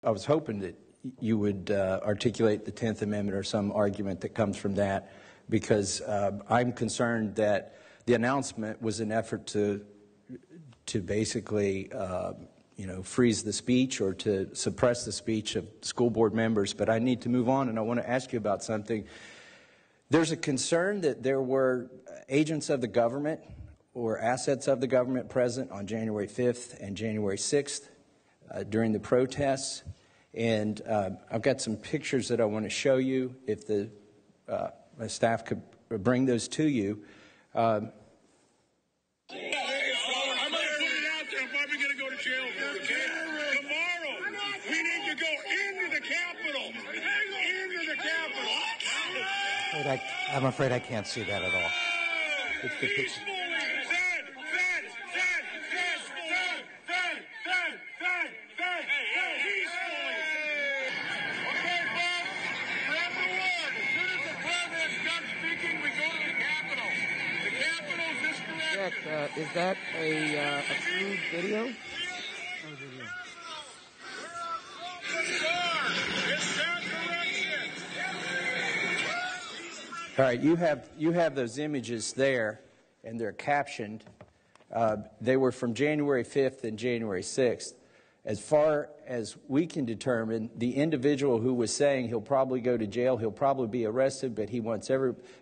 was hoping that you would articulate the 10th Amendment or some argument that comes from that, because I'm concerned that the announcement was an effort to basically freeze the speech or to suppress the speech of school board members. But I need to move on, and I want to ask you about something. There's a concern that there were agents of the government or assets of the government present on January 5th and January 6th during the protests. And I've got some pictures that I want to show you, if the my staff could bring those to you. I'm going to put it out there. I'm probably going to go to jail for it, okay? Tomorrow, we need to go into the Capitol. Into the Capitol. I'm afraid I can't see that at all. It's the picture. Is that a approved video? All right, you have those images there, and they're captioned. They were from January 5th and January 6th. As far as we can determine, the individual who was saying he'll probably go to jail, he'll probably be arrested, but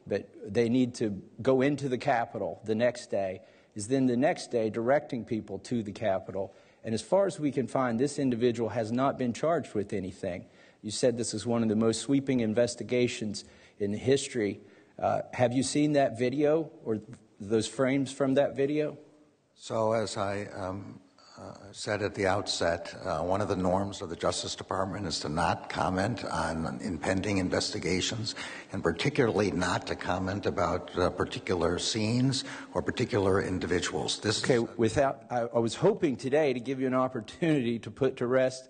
but they need to go into the Capitol the next day, is then the next day directing people to the Capitol. And as far as we can find, this individual has not been charged with anything. You said this is one of the most sweeping investigations in history. Have you seen that video or those frames from that video? So as I said at the outset, one of the norms of the Justice Department is to not comment on impending investigations, and particularly not to comment about particular scenes or particular individuals. I was hoping today to give you an opportunity to put to rest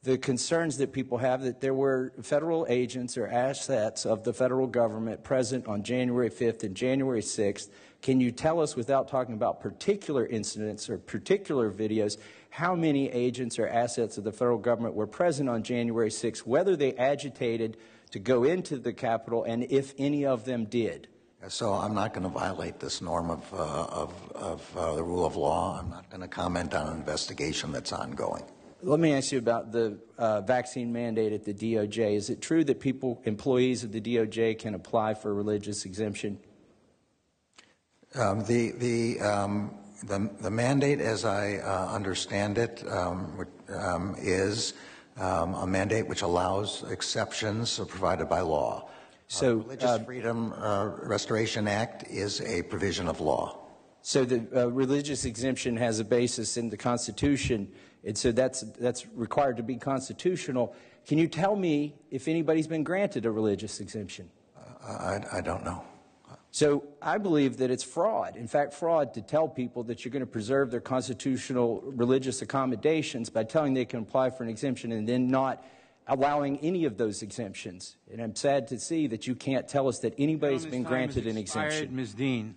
the concerns that people have that there were federal agents or assets of the federal government present on January 5th and January 6th. Can you tell us, without talking about particular incidents or particular videos, how many agents or assets of the federal government were present on January 6th, whether they agitated to go into the Capitol, and if any of them did? So I'm not going to violate this norm of the rule of law. I'm not going to comment on an investigation that's ongoing. Let me ask you about the vaccine mandate at the DOJ. Is it true that employees of the DOJ can apply for a religious exemption? The mandate, as I understand it, is a mandate which allows exceptions provided by law. So, Religious Freedom Restoration Act is a provision of law. So the religious exemption has a basis in the Constitution, and so that's required to be constitutional. Can you tell me if anybody's been granted a religious exemption? I don't know. So I believe that it's fraud. In fact, fraud to tell people that you're going to preserve their constitutional religious accommodations by telling they can apply for an exemption and then not allowing any of those exemptions. And I'm sad to see that you can't tell us that anybody's been granted an exemption. Ms. Dean.